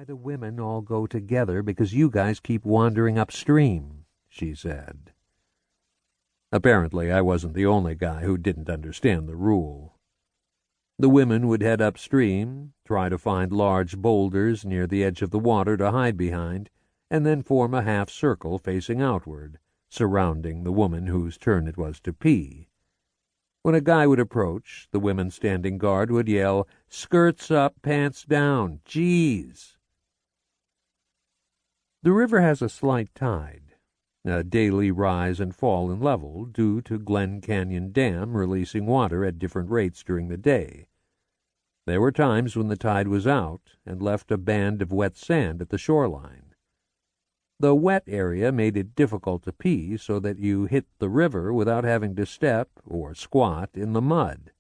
the women all go together because you guys keep wandering upstream," she said. Apparently, I wasn't the only guy who didn't understand the rule. The women would head upstream, try to find large boulders near the edge of the water to hide behind, and then form a half circle facing outward, surrounding the woman whose turn it was to pee. When a guy would approach, the women standing guard would yell, "Skirts up, pants down, geez!" The river has a slight tide, a daily rise and fall in level due to Glen Canyon Dam releasing water at different rates during the day. There were times when the tide was out and left a band of wet sand at the shoreline. The wet area made it difficult to pee so that you hit the river without having to step or squat in the mud.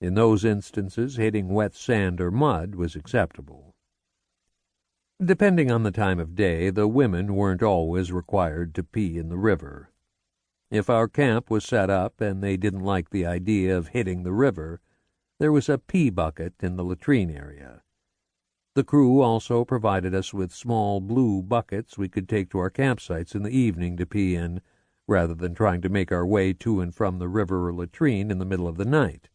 In those instances, hitting wet sand or mud was acceptable. Depending on the time of day, the women weren't always required to pee in the river. If our camp was set up and they didn't like the idea of hitting the river, there was a pee bucket in the latrine area. The crew also provided us with small blue buckets we could take to our campsites in the evening to pee in, rather than trying to make our way to and from the river or latrine in the middle of the night.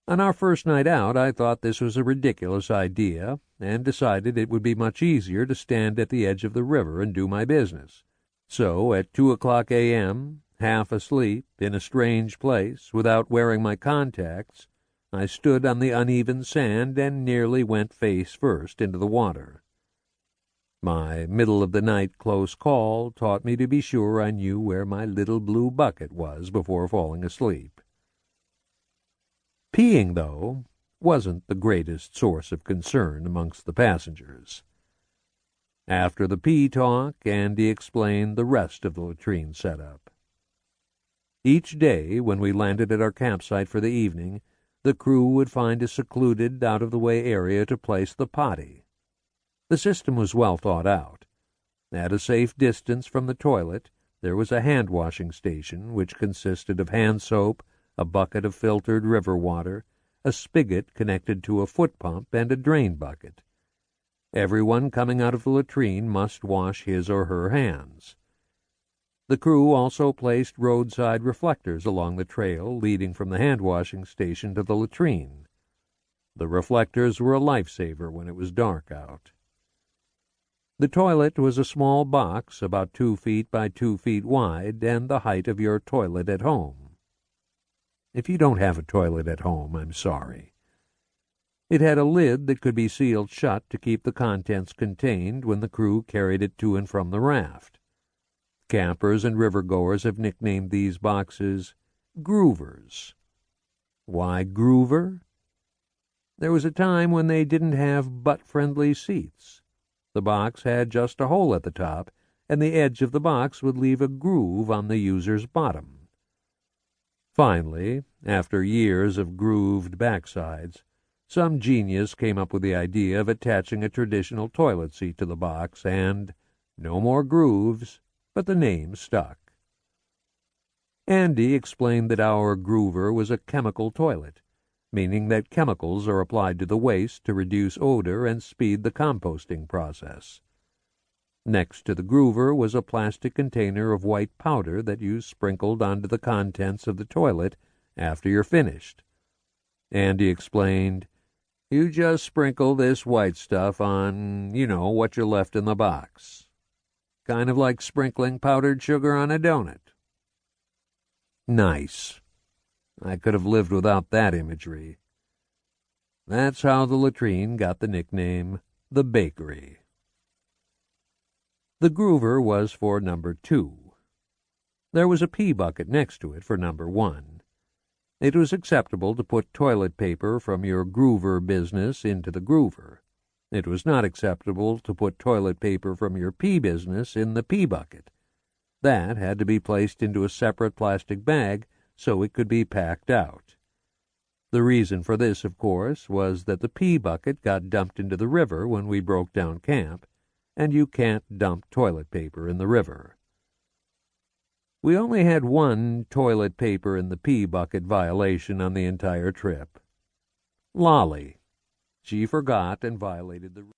On our first night out, I thought this was a ridiculous idea and decided it would be much easier to stand at the edge of the river and do my business. So, at 2:00 a.m., half asleep, in a strange place, without wearing my contacts, I stood on the uneven sand and nearly went face first into the water. My middle-of-the-night close call taught me to be sure I knew where my little blue bucket was before falling asleep. Peeing, though, wasn't the greatest source of concern amongst the passengers. After the pee talk, Andy explained the rest of the latrine setup. Each day, when we landed at our campsite for the evening, the crew would find a secluded, out-of-the-way area to place the potty. The system was well thought out. At a safe distance from the toilet, there was a hand-washing station, which consisted of hand soap, a bucket of filtered river water, a spigot connected to a foot pump, and a drain bucket. Everyone coming out of the latrine must wash his or her hands. The crew also placed roadside reflectors along the trail leading from the hand-washing station to the latrine. The reflectors were a lifesaver when it was dark out. The toilet was a small box about 2 feet by 2 feet wide and the height of your toilet at home. If you don't have a toilet at home, I'm sorry. It had a lid that could be sealed shut to keep the contents contained when the crew carried it to and from the raft. Campers and river-goers have nicknamed these boxes groovers. Why groover? There was a time when they didn't have butt-friendly seats. The box had just a hole at the top, and the edge of the box would leave a groove on the user's bottom. Finally, after years of grooved backsides, some genius came up with the idea of attaching a traditional toilet seat to the box, and no more grooves, but the name stuck. Andy explained that our groover was a chemical toilet, meaning that chemicals are applied to the waste to reduce odor and speed the composting process. Next to the groover was a plastic container of white powder that you sprinkled onto the contents of the toilet after you're finished. Andy explained, "You just sprinkle this white stuff on, what you left in the box. Kind of like sprinkling powdered sugar on a donut." Nice. I could have lived without that imagery. That's how the latrine got the nickname the Bakery. The groover was for number 2. There was a pee bucket next to it for number 1. It was acceptable to put toilet paper from your groover business into the groover. It was not acceptable to put toilet paper from your pee business in the pee bucket. That had to be placed into a separate plastic bag so it could be packed out. The reason for this, of course, was that the pee bucket got dumped into the river when we broke down camp, and you can't dump toilet paper in the river. We only had one toilet paper in the pee bucket violation on the entire trip. Lolly. She forgot and violated the